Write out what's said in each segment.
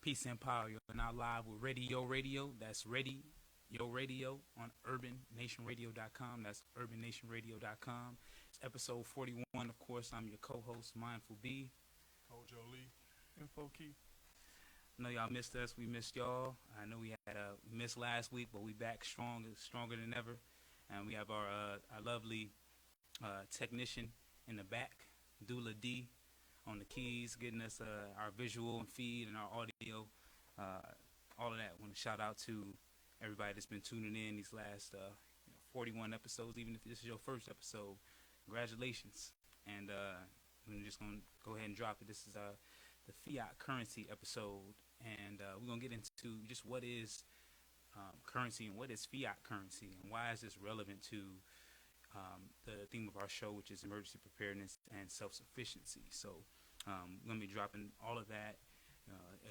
Peace and power. You're now live with Radio Radio. That's Ready Yo Radio on urbannationradio.com. That's urbannationradio.com. It's episode 41. Of course, I'm your co-host, Mindful B. Kojo Lee. Info Key. I know y'all missed us. We missed y'all. I know we missed last week, but we back stronger than ever. And we have our lovely technician in the back, Dula D, on the keys, getting us our visual and feed and our audio, all of that. I want to shout out to everybody that's been tuning in these last 41 episodes. Even if this is your first episode, congratulations. And we're just going to go ahead and drop it. This is the Fiat currency episode, and we're going to get into just what is currency and what is fiat currency and why is this relevant to the theme of our show, which is emergency preparedness and self-sufficiency. So we're going to be dropping all of that.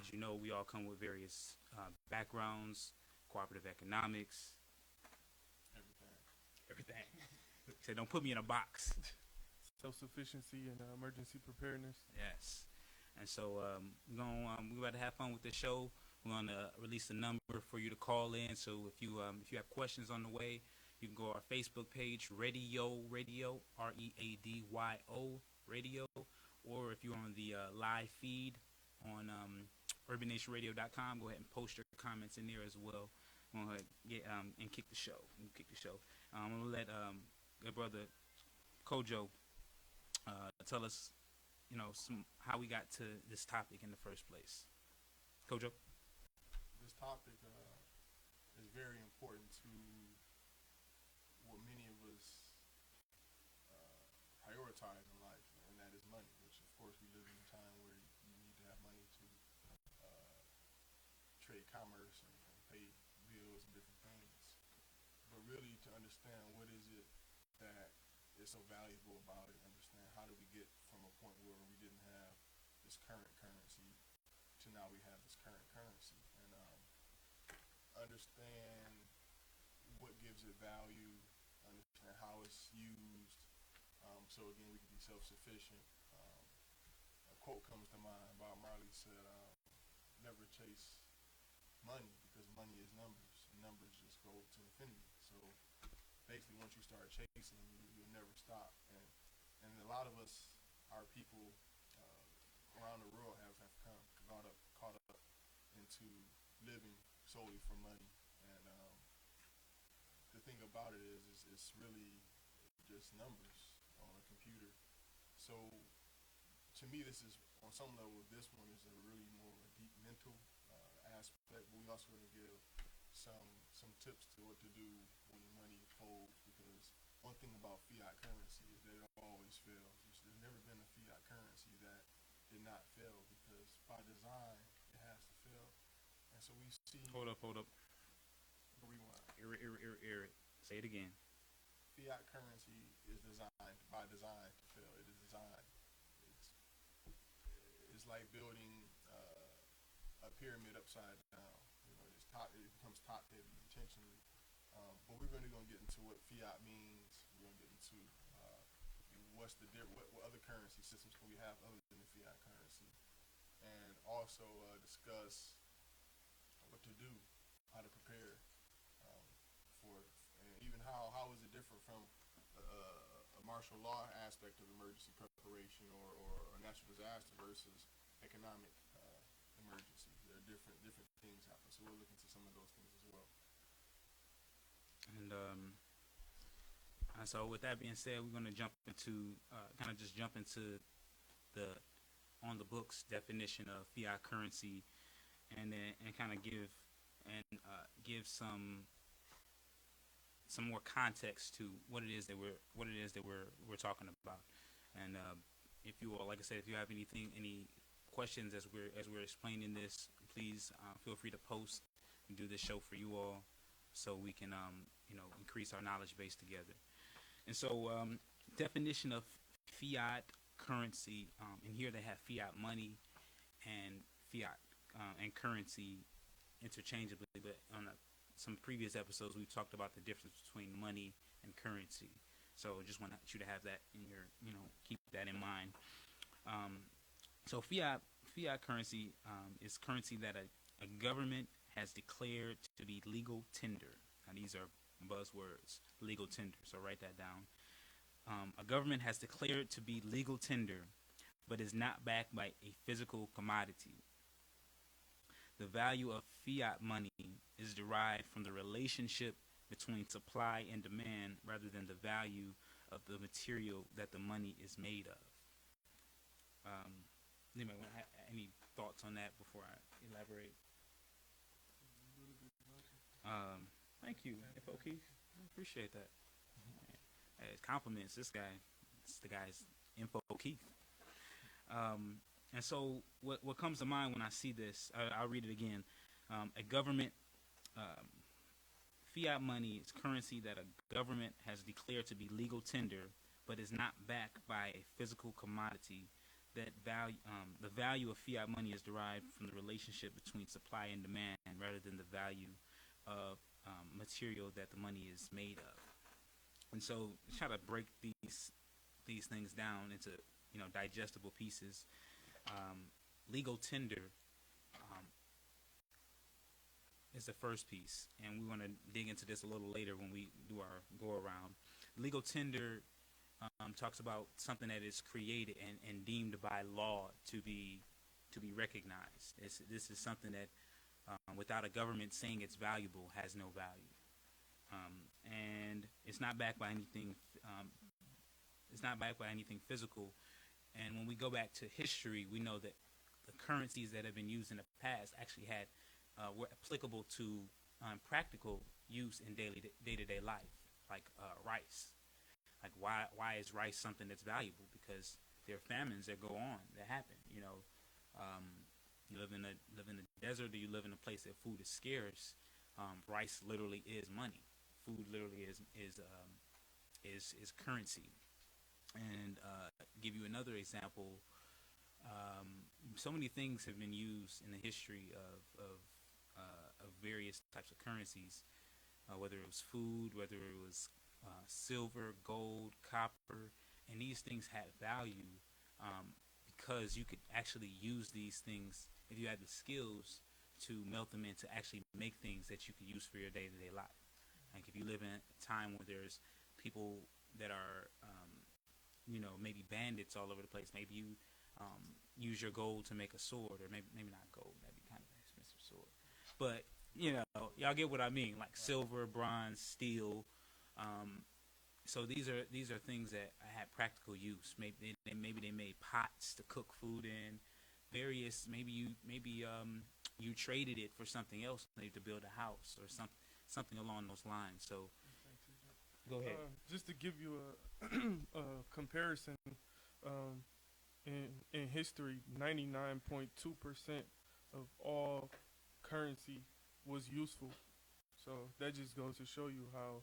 As you know, we all come with various backgrounds, cooperative economics, everything. So don't put me in a box. Self-sufficiency and emergency preparedness. Yes. And so we're about to have fun with the show. We're going to release a number for you to call in. So if you have questions on the way, you can go to our Facebook page, Radio Radio, READYO Radio, or if you're on the live feed on urbannationradio.com, go ahead and post your comments in there as well. Go ahead and kick the show. I'm going to let good brother Kojo tell us, how we got to this topic in the first place. Kojo? This topic is very important to what many of us prioritize in life, and that is money, which of course we live in a time where you need to have money to trade commerce and pay bills and different things. But really to understand what is it that is so valuable about it, understand how do we get from a point where we didn't have this current currency to now we have this current currency, and understand what gives it value, understand how it's used, so again we can be self-sufficient. A quote comes to mind. Bob Marley said, never chase money because money is numbers, and numbers just go to infinity. So basically once you start chasing, you'll never stop. And a lot of us, our people around the world have caught up into living solely for money. And the thing about it is it's really just numbers on a computer. So to me, this is, on some level, this one is a really more a deep mental aspect, but we also going to give some tips to what to do when money folds, because one thing about fiat currency is that it always fails. There's never been a fiat currency that did not fail, because by design it has to fail. And so we see... Hold up. Rewind. Ear it. Say it again. Fiat currency is designed by design to fail. It is designed. It's like building a pyramid upside down. It becomes top heavy intentionally. But we're really going to get into what fiat means. We're going to get into what other currency systems can we have other than the fiat currency, and also discuss what to do, how to prepare for it, and even how is it different from a martial law aspect of emergency preparation or a natural disaster versus economic emergency. There are different things happen, so we'll look into some of those things as well. And so with that being said, we're going to jump into the on the books definition of fiat currency, and kind of give some more context to what it is that we're talking about. And if you all, like I said, if you have any questions as we're explaining this, please feel free to post. We do this show for you all, so we can increase our knowledge base together. And so definition of fiat currency, and here they have fiat money and fiat and currency interchangeably, but on some previous episodes we talked about the difference between money and currency. So just want you to have that in your, keep that in mind. So fiat fiat currency is currency that a government has declared to be legal tender. Now, these are buzzwords, legal tender, so write that down. A government has declared to be legal tender, but is not backed by a physical commodity. The value of fiat money is derived from the relationship between supply and demand rather than the value of the material that the money is made of. Anybody have any thoughts on that before I elaborate? Thank you, Info Keith. I appreciate that. Compliments. This guy, it's the guy's Info Keith. And so what comes to mind when I see this, I'll read it again. A government, fiat money is currency that a government has declared to be legal tender, but is not backed by a physical commodity. That value, the value of fiat money is derived from the relationship between supply and demand, rather than the value of material that the money is made of. And so, try to break these things down into digestible pieces. Legal tender is the first piece, and we want to dig into this a little later when we do our go around. Legal tender talks about something that is created and deemed by law to be recognized. This is something that without a government saying it's valuable has no value, and it's not backed by anything. It's not backed by anything physical. And when we go back to history, we know that the currencies that have been used in the past actually were applicable to practical use in day-to-day life, like rice. Like why is rice something that's valuable? Because there are famines that go on, that happen. You live in a desert, or you live in a place that food is scarce. Rice literally is money. Food literally is currency. And give you another example. So many things have been used in the history of various types of currencies, whether it was food, whether it was silver, gold, copper, and these things had value because you could actually use these things if you had the skills to melt them in to actually make things that you could use for your day-to-day life. Like if you live in a time where there's people that are maybe bandits all over the place, maybe you use your gold to make a sword, or maybe not gold, that'd be kind of an expensive sword, but y'all get what I mean, like silver, bronze, steel. So these are things that had practical use. Maybe they made pots to cook food in. Various maybe you traded it for something else, maybe to build a house or something along those lines. So go ahead. Just to give you a comparison, in history, 99.2% of all currency was useful. So that just goes to show you how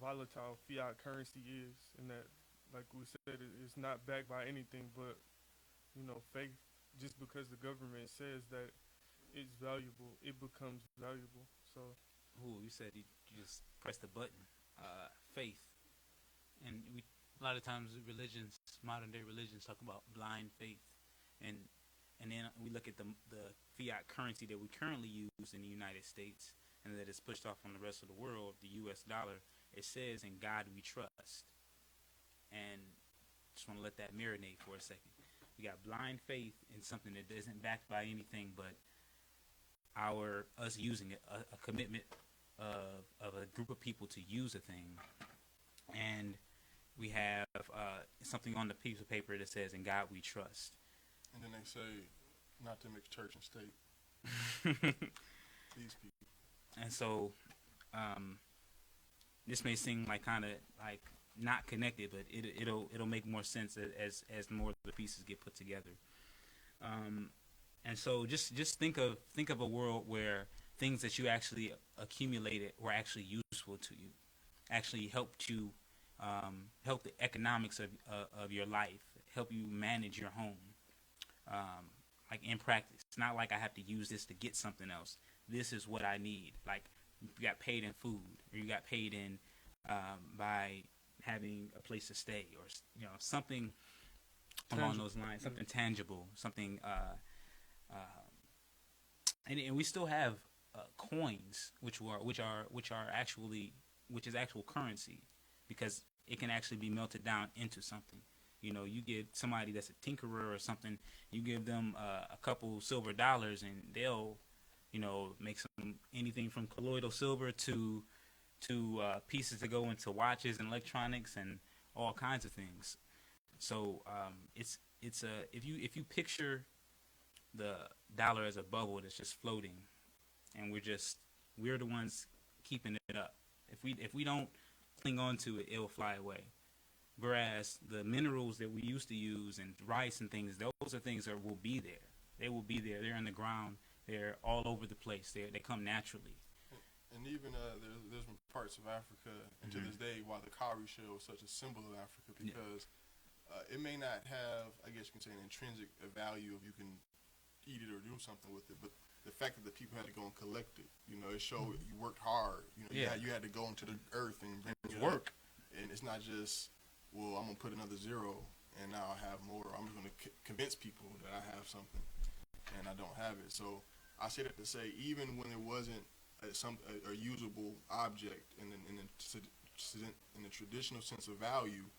volatile fiat currency is, and that, like we said, it's not backed by anything but faith. Just because the government says that it's valuable, it becomes valuable. So you said you just press the button, faith, and a lot of times modern day religions talk about blind faith, and then we look at the fiat currency that we currently use in the United States, and that is pushed off on the rest of the world, the U.S. dollar. It says, "In God we trust," and just want to let that marinate for a second. We got blind faith in something that isn't backed by anything but us using it, a commitment of a group of people to use a thing, and we have something on the piece of paper that says, "In God we trust." And then they say not to mix church and state. These people. And so this may seem like kind of like not connected, but it'll make more sense as more of the pieces get put together. And so just think of a world where things that you actually accumulated were actually useful to you, actually helped you, help the economics of your life, help you manage your home. Like in practice, it's not like I have to use this to get something else. This is what I need. Like you got paid in food, or you got paid in by having a place to stay, or something along those lines, something tangible, something. And we still have coins, which is actual currency, because it can actually be melted down into something. You get somebody that's a tinkerer or something, you give them a couple silver dollars, and they'll, make anything from colloidal silver to pieces that go into watches and electronics and all kinds of things. So it's if you picture the dollar as a bubble that's just floating, and we're the ones keeping it up. If we don't cling on to it, it'll fly away. Whereas the minerals that we used to use and rice and things, those are things that will be there. They will be there. They're in the ground. They're all over the place. They come naturally. And even there's been parts of Africa, and to this day, why the cowrie shell is such a symbol of Africa, because it may not have, I guess you can say, an intrinsic value if you can eat it or do something with it, but the fact that the people had to go and collect it, it showed you worked hard. You had to go into the earth and bring it work. And it's not just, well, I'm going to put another zero and now I have more. I'm just going to convince people that I have something and I don't have it. So I say that to say, even when it wasn't a usable object in the traditional sense of value,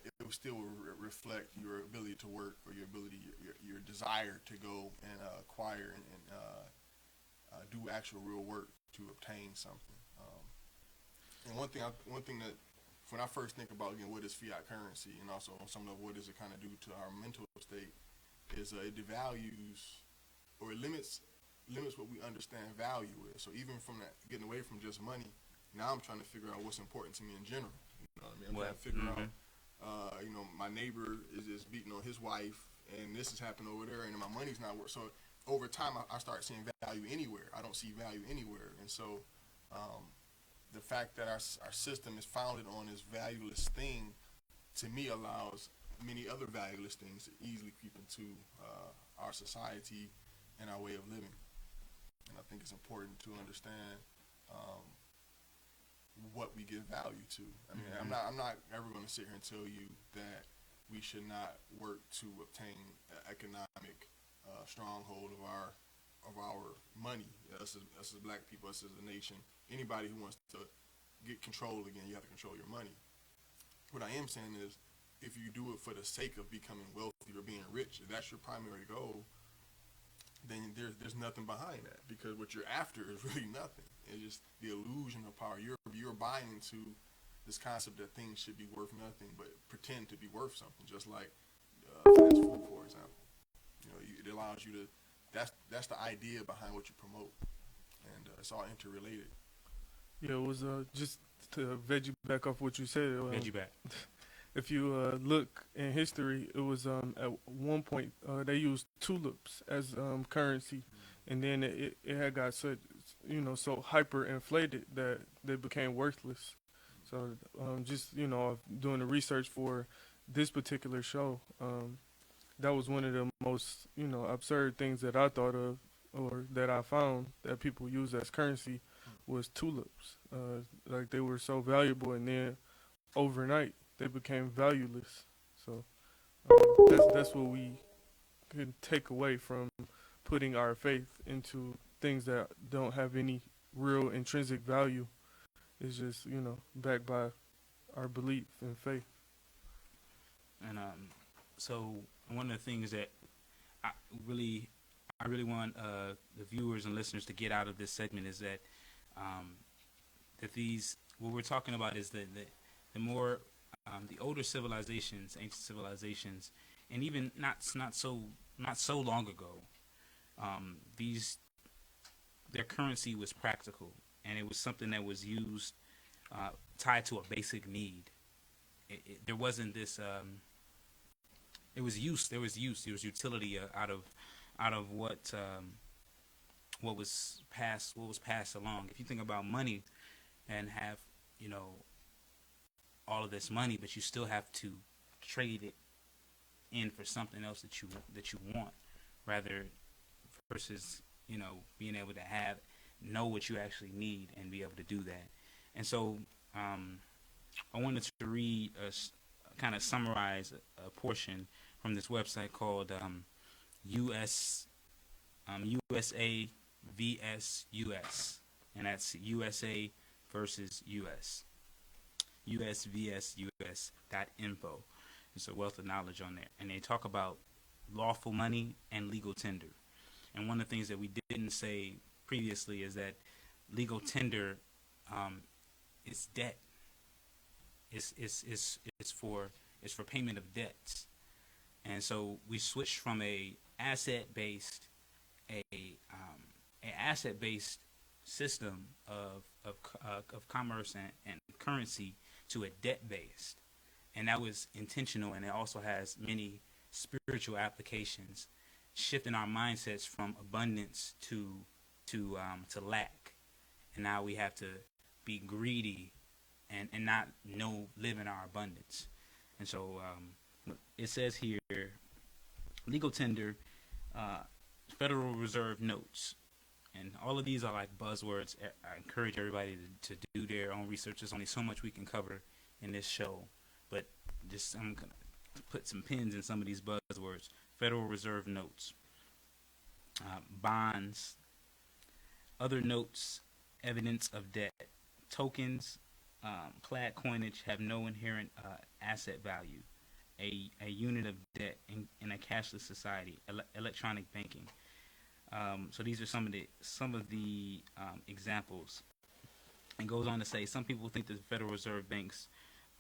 it will still reflect your ability to work, or your desire to go and acquire and do actual real work to obtain something. And one thing that when I first think about, again, what is fiat currency, and also some of what does it kind of do to our mental state, is it devalues, or it limits what we understand value is. So even from that, getting away from just money, now I'm trying to figure out what's important to me in general. You know what I mean? I'm trying to figure out. My neighbor is beating on his wife, and this has happened over there, and my money's not worth. So over time, I start seeing value anywhere. I don't see value anywhere, and so the fact that our system is founded on this valueless thing, to me, allows many other valueless things to easily creep into our society and our way of living. And I think it's important to understand what we give value to. I mean, I'm not ever going to sit here and tell you that we should not work to obtain an economic stronghold of our money. Us as black people, us as a nation, anybody who wants to get control again, you have to control your money. What I am saying is, if you do it for the sake of becoming wealthy or being rich, if that's your primary goal, then there's nothing behind that, because what you're after is really nothing. It's just the illusion of power. You're buying into this concept that things should be worth nothing, but pretend to be worth something. Just like fast food, for example. It allows you to. That's the idea behind what you promote, and it's all interrelated. Yeah, it was just to veg you back off what you said. Veg you back. If you look in history, it was at one point they used tulips as currency, and then it had got such, so hyperinflated that they became worthless. So just doing the research for this particular show, that was one of the most absurd things that I thought of, or that I found that people use as currency, was tulips. Like they were so valuable, and then overnight they became valueless. So that's what we can take away from putting our faith into things that don't have any real intrinsic value. It's just backed by our belief and faith. And so one of the things that I really want the viewers and listeners to get out of this segment is that what we're talking about is the more the older civilizations, ancient civilizations, and even not so long ago, their currency was practical, and it was something that was used tied to a basic need. There wasn't this. It was use. There was use. There was utility out of what was passed along. If you think about money, and have all of this money, but you still have to trade it in for something else that you want, rather versus being able to know what you actually need and be able to do that. And so I wanted to read kind of summarize a portion from this website called US USA vs US, and that's USA versus US. US vs US .info. It's a wealth of knowledge on there, and they talk about lawful money and legal tender. And one of the things that we didn't say previously is that legal tender is debt. It's for payment of debts, and so we switched from a asset based system of commerce and currency to a debt based, and that was intentional, and it also has many spiritual applications, shifting our mindsets from abundance to lack, and now we have to be greedy and not live in our abundance. And so it says here, legal tender, Federal Reserve notes, and all of these are like buzzwords. I encourage everybody to do their own research. There's only so much we can cover in this show, but just I'm gonna put some pins in some of these buzzwords. Federal Reserve notes, bonds, other notes, evidence of debt, tokens, clad coinage have no inherent asset value, a unit of debt in a cashless society, electronic banking. So these are some of the examples. And goes on to say, some people think that the Federal Reserve banks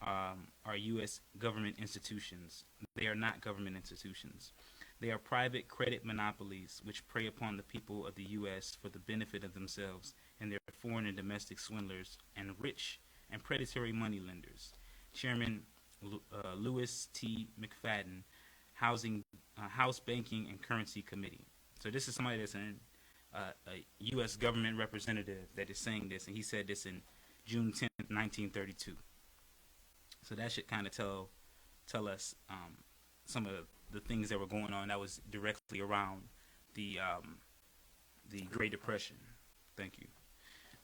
are U.S. government institutions. They are not government institutions. They are private credit monopolies which prey upon the people of the U.S. for the benefit of themselves and their foreign and domestic swindlers and rich and predatory moneylenders. Chairman Louis T. McFadden, House Banking and Currency Committee. So this is somebody that's a U.S. government representative that is saying this, and he said this in June 10th, 1932. So that should kind of tell us some of the things that were going on that was directly around the Great Depression. Thank you.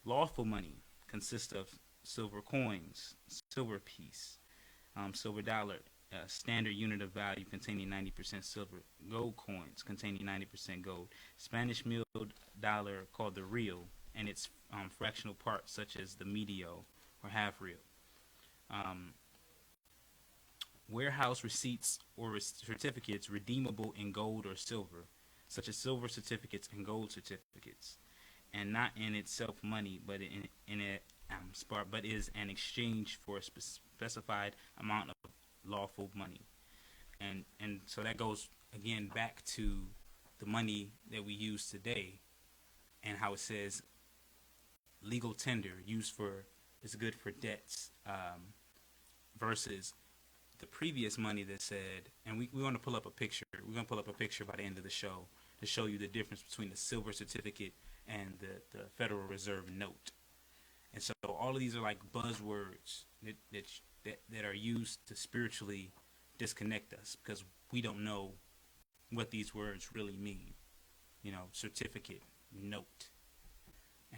Lawful money consists of silver coins, silver piece, silver dollar, standard unit of value containing 90% silver, gold coins containing 90% gold, Spanish milled dollar called the real, and its fractional parts such as the medio or half real. Warehouse receipts or certificates redeemable in gold or silver, such as silver certificates and gold certificates, and not in itself money, but but is an exchange for a specified amount of lawful money. And so that goes again back to the money that we use today, and how it says legal tender is good for debts, versus the previous money that said, and we want to pull up a picture. We're going to pull up a picture by the end of the show to show you the difference between the silver certificate and the Federal Reserve note. And so all of these are like buzzwords that are used to spiritually disconnect us, because we don't know what these words really mean. Certificate, note,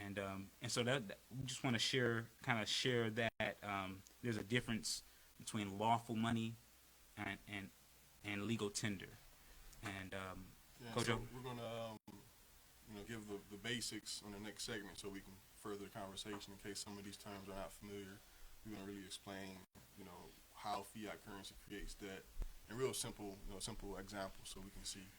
and so that we just want to share that there's a difference between lawful money and legal tender. And Coach, so we're gonna give the basics on the next segment so we can further the conversation in case some of these terms are not familiar. We're gonna really explain how fiat currency creates debt in real simple examples so we can see.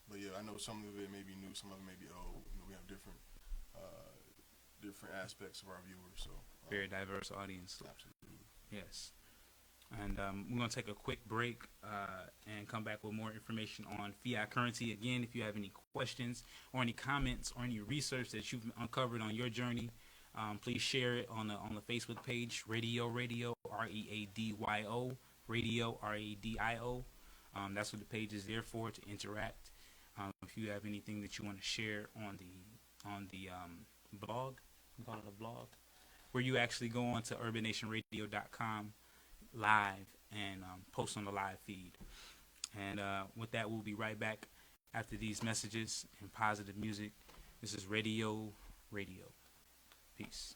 But yeah, I know some of it may be new, some of it may be old. We have different aspects of our viewers, so very diverse audience. Absolutely. Yes. And we're going to take a quick break and come back with more information on fiat currency. Again, if you have any questions or any comments or any research that you've uncovered on your journey, please share it on the Facebook page, Radio, READYO, Radio, RADIO. That's what the page is there for, to interact. If you have anything that you want to share on the blog, we call it a blog, where you actually go on to urbannationradio.com live and post on the live feed. And with that, we'll be right back after these messages and positive music. This is Radio. Peace.